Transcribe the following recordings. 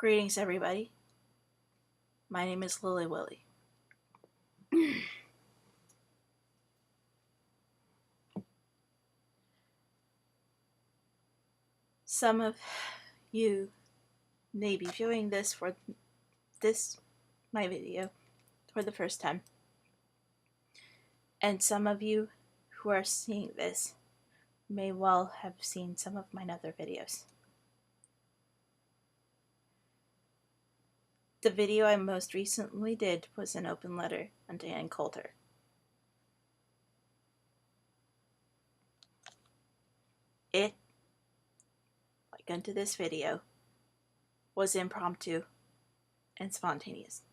Greetings, everybody. My name is Lily Willy. Some of you may be viewing my video for the first time. And some of you who are seeing this may well have seen some of my other videos. The video I most recently did was an open letter unto Ann Coulter. It, like unto this video, was impromptu and spontaneous.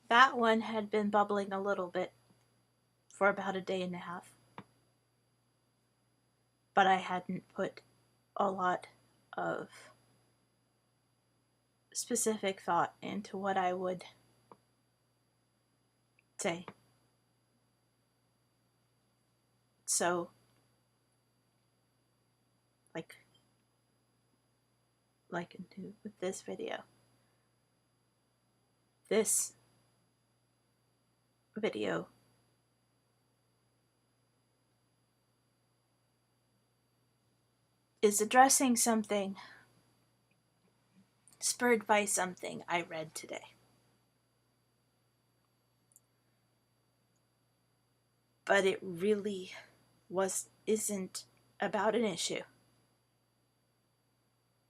That one had been bubbling a little bit for about a day and a half, but I hadn't put a lot of specific thought into what I would say. So, like with this video. This video is addressing something spurred by something I read today. But it really isn't about an issue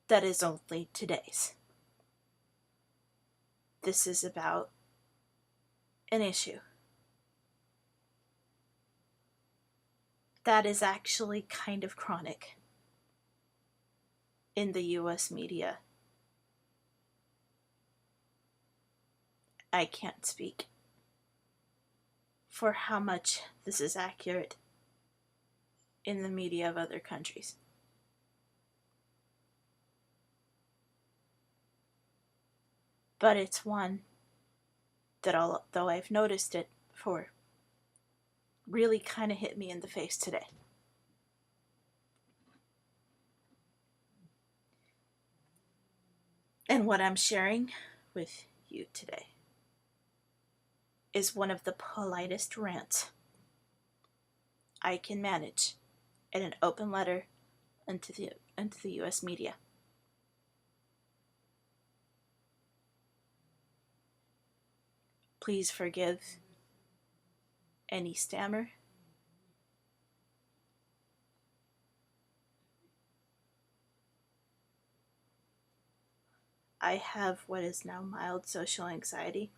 that is only today's. This is about an issue that is actually kind of chronic in the US media. I can't speak for how much this is accurate in the media of other countries. But it's one that, although I've noticed it before, really kind of hit me in the face today. And what I'm sharing with you today is one of the politest rants I can manage in an open letter unto the US media. Please forgive any stammer. I have what is now mild social anxiety.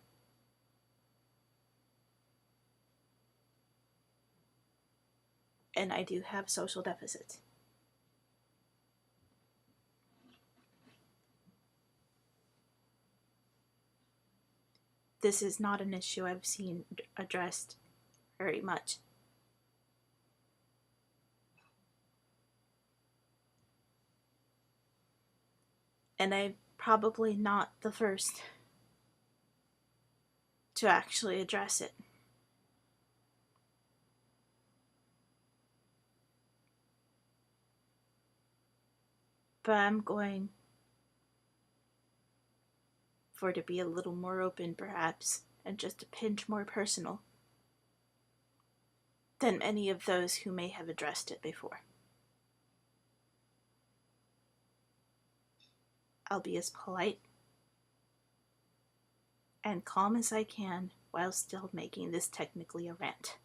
And I do have social deficits. This is not an issue I've seen addressed very much. And I'm probably not the first to actually address it. But I'm going for it to be a little more open, perhaps, and just a pinch more personal than any of those who may have addressed it before. I'll be as polite and calm as I can while still making this technically a rant,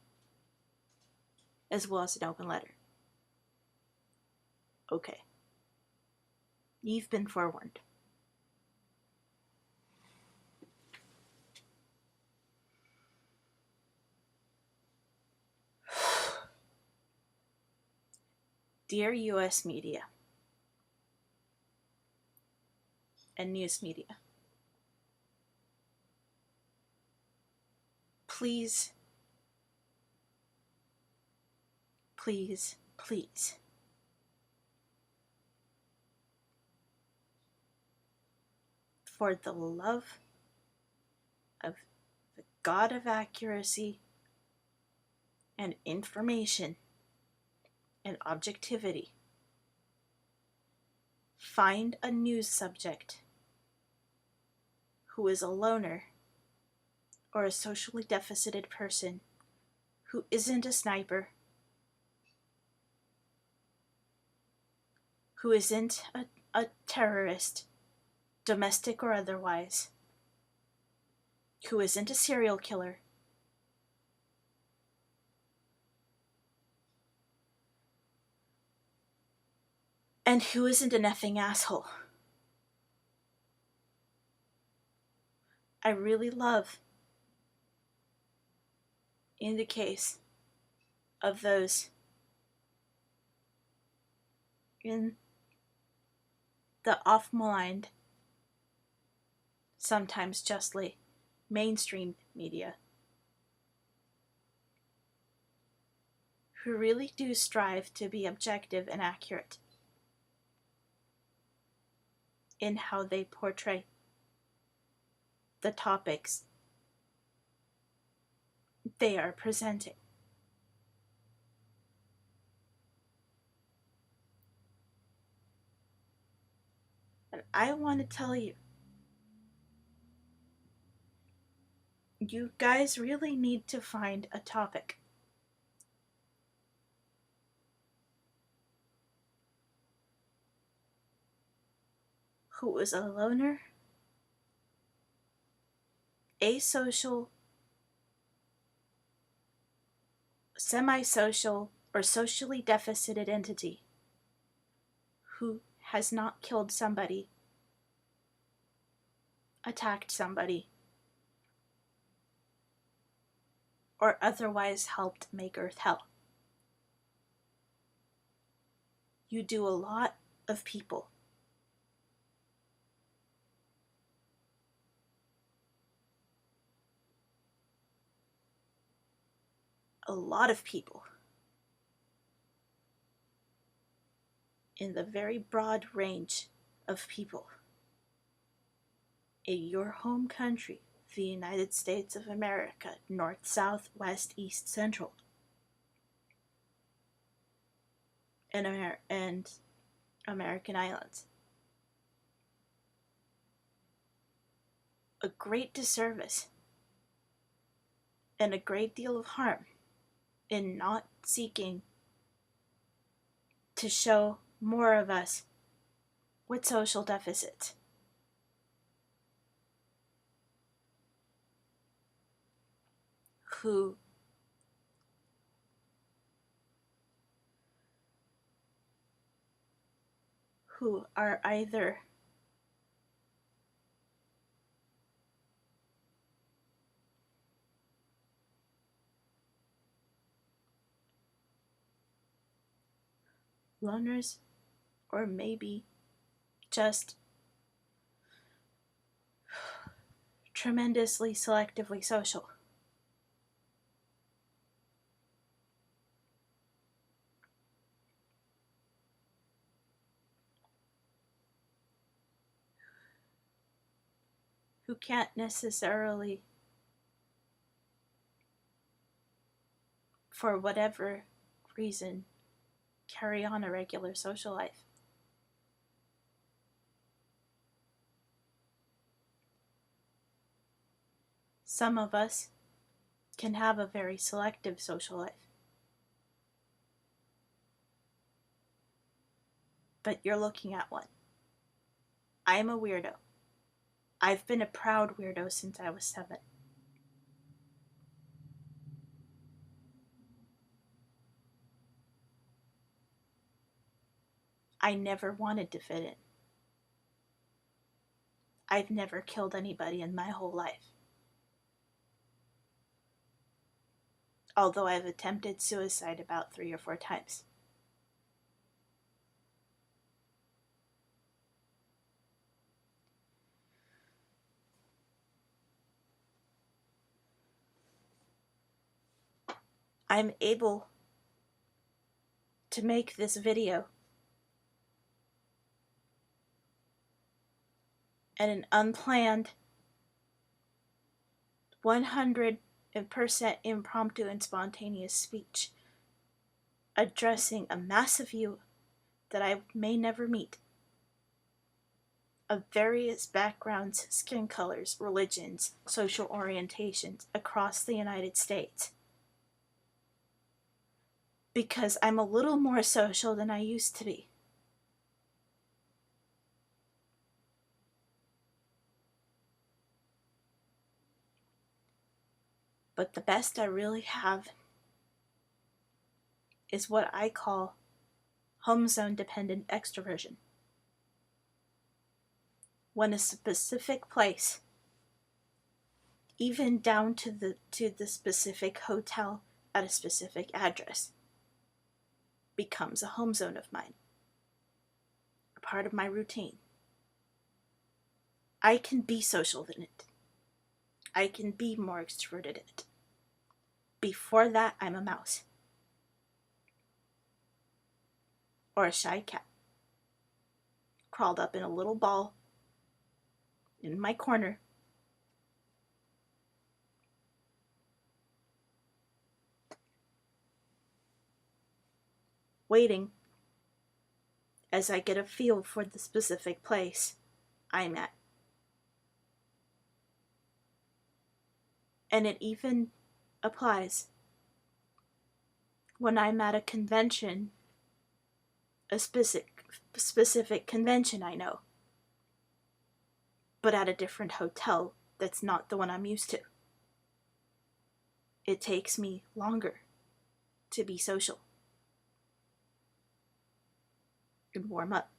as well as an open letter. Okay. You've been forewarned. Dear US media and news media, please, please, please, for the love of the God of accuracy and information, and objectivity. Find a news subject who is a loner or a socially deficited person who isn't a sniper, who isn't a terrorist, domestic or otherwise, who isn't a serial killer, and who isn't an effing asshole. I really love, in the case of those in the off-maligned, sometimes justly, mainstream media, who really do strive to be objective and accurate in how they portray the topics they are presenting. And I want to tell you, you guys really need to find a topic who is a loner, asocial, semi-social, or socially deficited entity who has not killed somebody, attacked somebody, or otherwise helped make Earth hell. You do a lot of people. A lot of people in the very broad range of people in your home country, the United States of America, North, South, West, East, Central, and American islands. A great disservice and a great deal of harm in not seeking to show more of us with social deficits. Who are either loners or maybe just tremendously selectively social. Who can't necessarily, for whatever reason, carry on a regular social life. Some of us can have a very selective social life. But you're looking at one. I'm a weirdo. I've been a proud weirdo since I was 7. I never wanted to fit in. I've never killed anybody in my whole life. Although I've attempted suicide about 3 or 4 times. I'm able to make this video at an unplanned 100% impromptu and spontaneous speech addressing a massive view that I may never meet, of various backgrounds, skin colors, religions, social orientations across the United States. Because I'm a little more social than I used to be. But the best I really have is what I call home zone dependent extroversion. When a specific place, even down to the specific hotel at a specific address, becomes a home zone of mine, a part of my routine. I can be social in it. I can be more extroverted in it. Before that, I'm a mouse. Or a shy cat. Crawled up in a little ball in my corner. Waiting as I get a feel for the specific place I'm at. And it even applies when I'm at a convention, a specific convention I know, but at a different hotel that's not the one I'm used to. It takes me longer to be social and warm up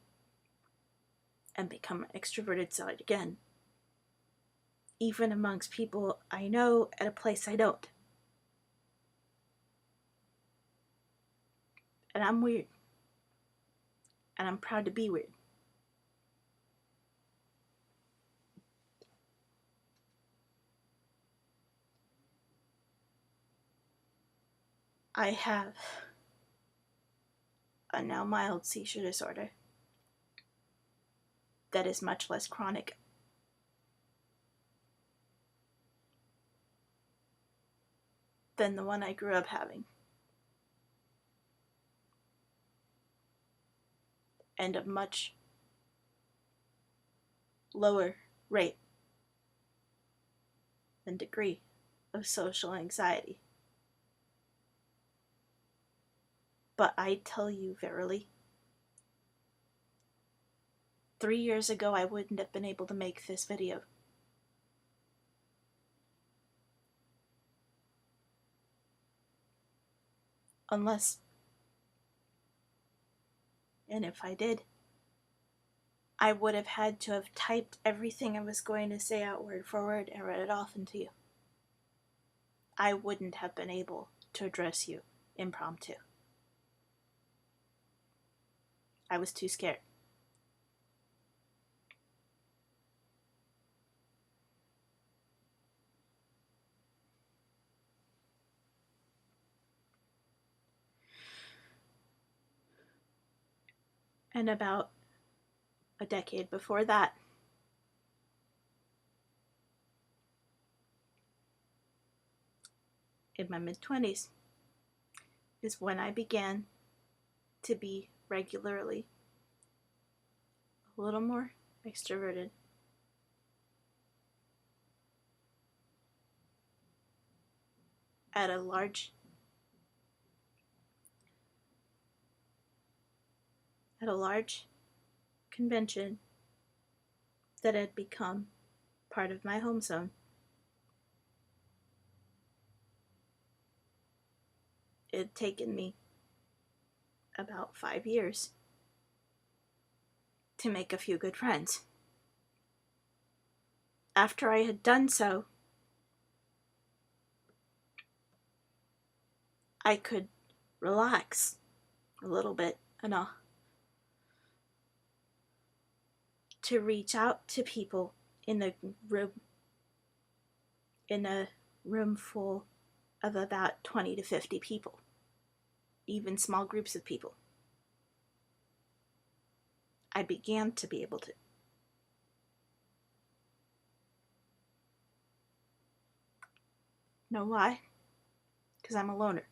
and become an extroverted side again, even amongst people I know at a place I don't. And I'm weird. And I'm proud to be weird. I have a now mild seizure disorder that is much less chronic than the one I grew up having, and a much lower rate and degree of social anxiety. But I tell you verily, 3 years ago I wouldn't have been able to make this video. Unless, and if I did, I would have had to have typed everything I was going to say out word for word and read it off into you. I wouldn't have been able to address you impromptu. I was too scared. And about a decade before that, in my mid-20s, is when I began to be regularly a little more extroverted. At a large convention that had become part of my home zone. It had taken me about 5 years to make a few good friends. After I had done so, I could relax a little bit enough to reach out to people in a room full of about 20 to 50 people, even small groups of people. I began to be able to. Know why? Because I'm a loner.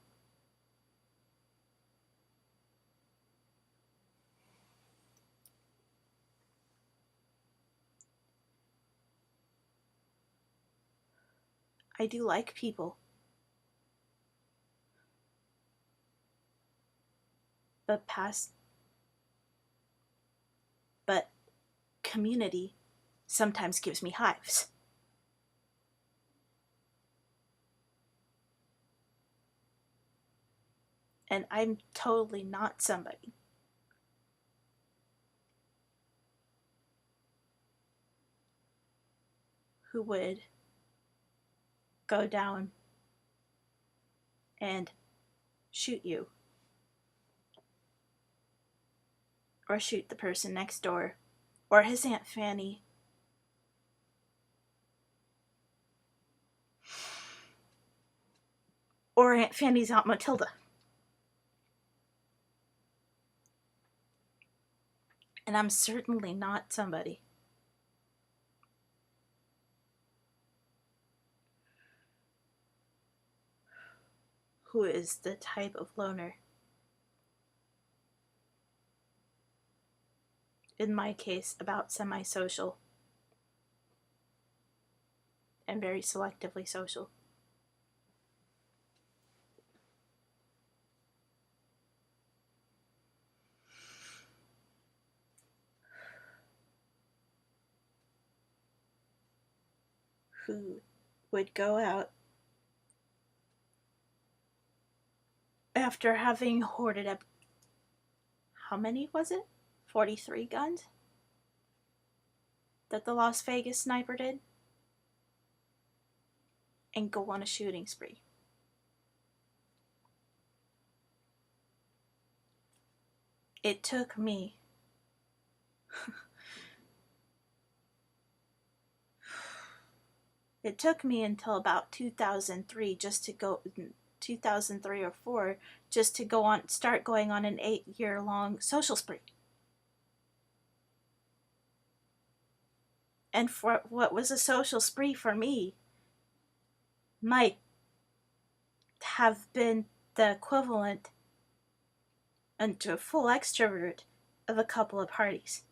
I do like people. But but community sometimes gives me hives. And I'm totally not somebody who would go down and shoot you or shoot the person next door or his Aunt Fanny or Aunt Fanny's Aunt Matilda. And I'm certainly not somebody who is the type of loner. In my case, about semi-social and very selectively social. Who would go out after having hoarded up, how many was it? 43 guns that the Las Vegas sniper did? And go on a shooting spree. It took me until about 2003 just to go 2003 or 4 just to start going on an 8-year-long social spree. And for what was a social spree for me might have been the equivalent unto a full extrovert of a couple of parties.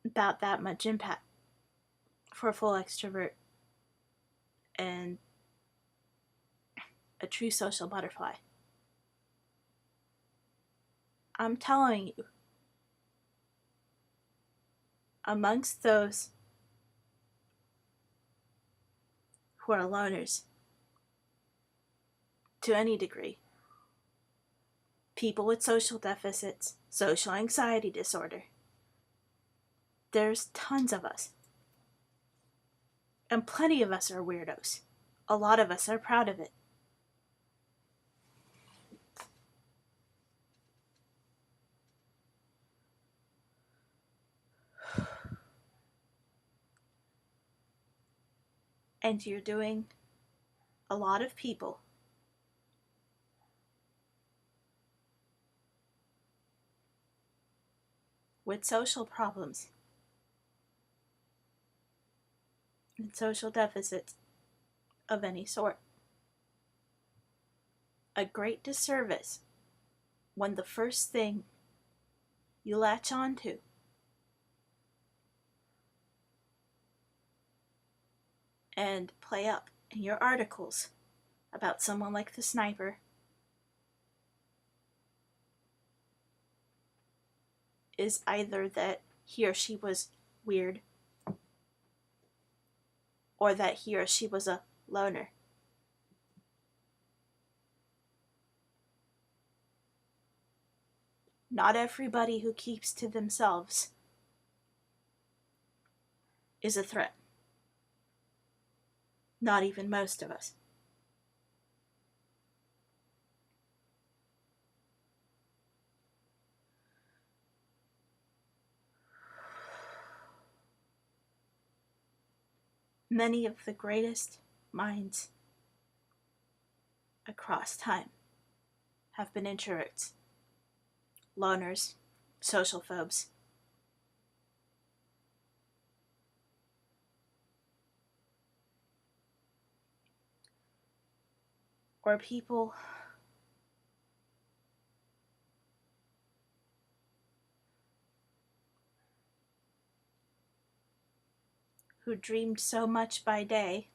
About that much impact for a full extrovert and a true social butterfly. I'm telling you, amongst those who are loners, to any degree, people with social deficits, social anxiety disorder, there's tons of us. And plenty of us are weirdos. A lot of us are proud of it. And you're doing a lot of people with social problems and social deficits of any sort a great disservice when the first thing you latch onto and play up in your articles about someone like the sniper is either that he or she was weird or that he or she was a loner. Not everybody who keeps to themselves is a threat. Not even most of us. Many of the greatest minds across time have been introverts, loners, social phobes. Or people who dreamed so much by day,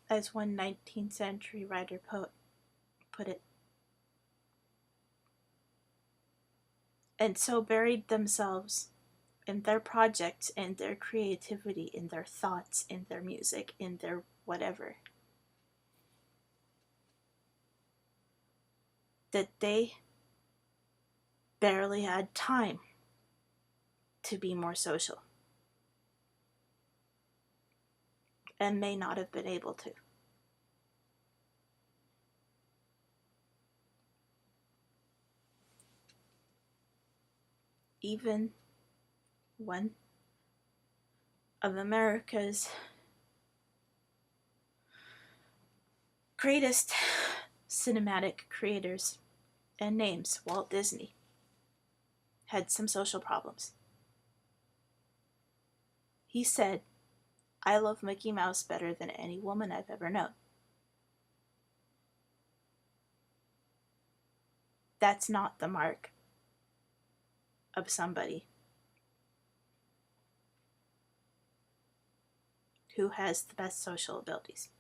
as one 19th century writer poet put it, and so buried themselves in their projects, in their creativity, in their thoughts, in their music, in their whatever, that they barely had time to be more social, and may not have been able to. Even one of America's greatest cinematic creators and names, Walt Disney, had some social problems. He said, "I love Mickey Mouse better than any woman I've ever known." That's not the mark of somebody who has the best social abilities.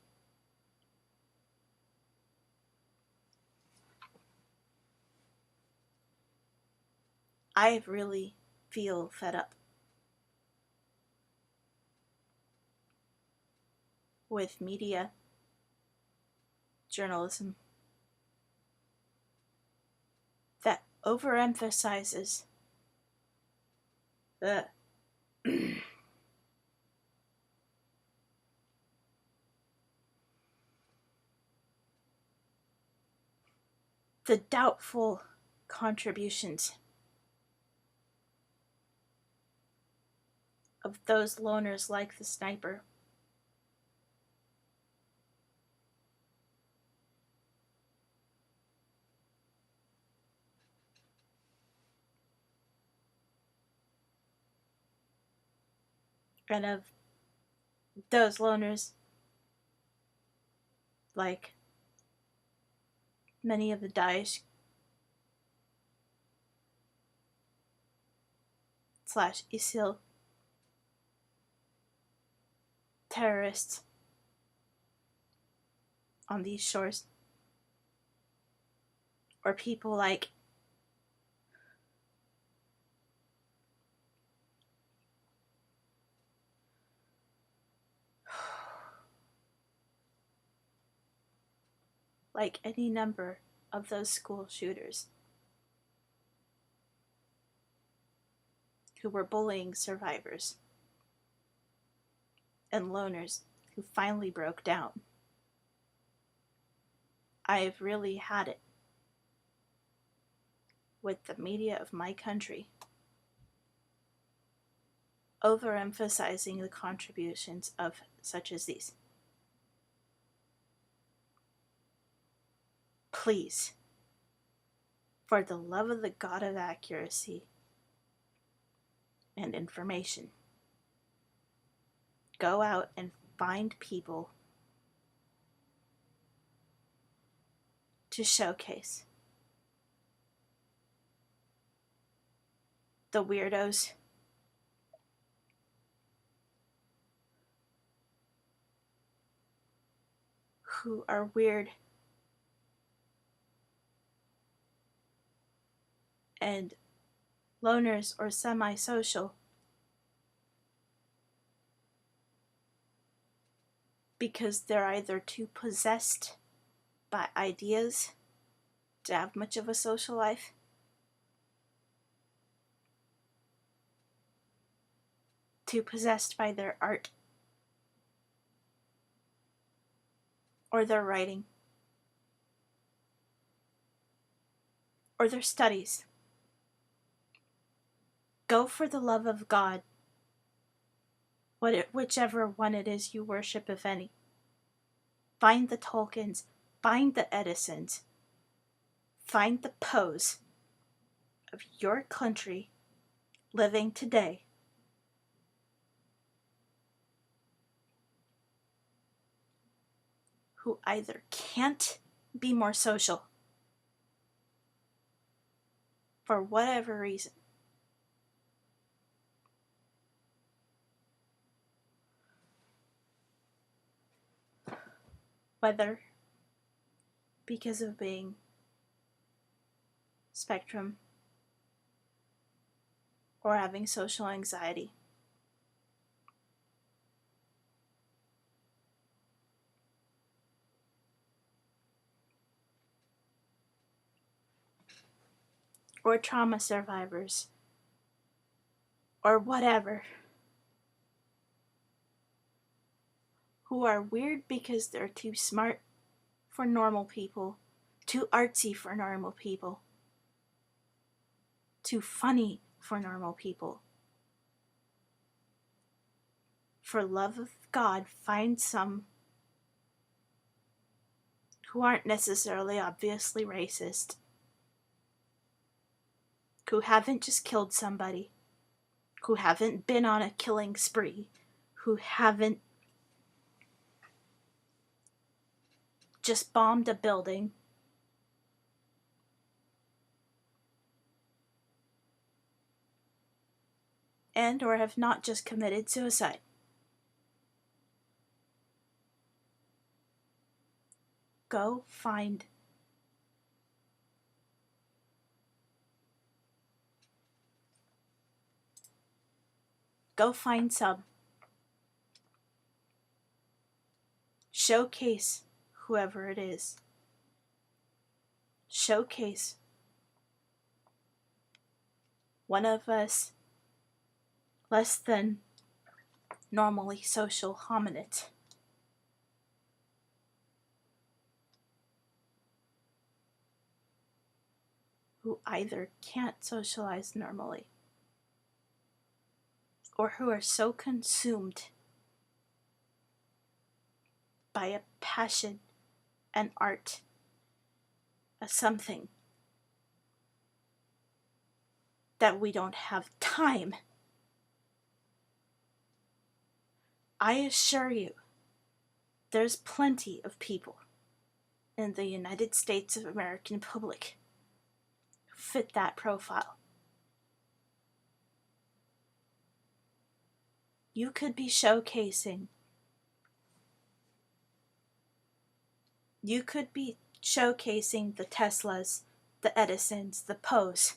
I really feel fed up with media, journalism, that overemphasizes the the doubtful contributions of those loners like the sniper, and of those loners like many of the Daesh / ISIL terrorists on these shores, or people like any number of those school shooters who were bullying survivors and loners who finally broke down. I've really had it with the media of my country overemphasizing the contributions of such as these. Please, for the love of the God of accuracy and information, go out and find people to showcase the weirdos who are weird and loners or semi-social because they're either too possessed by ideas to have much of a social life, too possessed by their art or their writing or their studies. Go for the love of God, whichever one it is you worship, if any. Find the Tolkiens, find the Edisons, find the Poes of your country living today who either can't be more social for whatever reason. Whether because of being spectrum or having social anxiety. Or trauma survivors, or whatever, who are weird because they're too smart for normal people, too artsy for normal people, too funny for normal people. For love of God, find some who aren't necessarily obviously racist, who haven't just killed somebody, who haven't been on a killing spree, who haven't just bombed a building, and or have not just committed suicide. Go find some. Showcase whoever it is. Showcase one of us less than normally social hominid. Who either can't socialize normally or who are so consumed by a passion and art as something that we don't have time. I assure you, there's plenty of people in the United States of American public who fit that profile. You could be showcasing the Teslas, the Edisons, the Poes,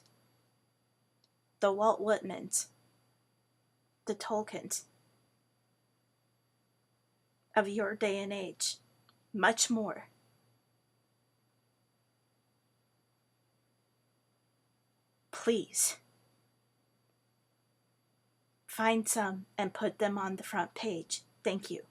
the Walt Whitmans, the Tolkiens of your day and age, much more. Please, find some and put them on the front page. Thank you.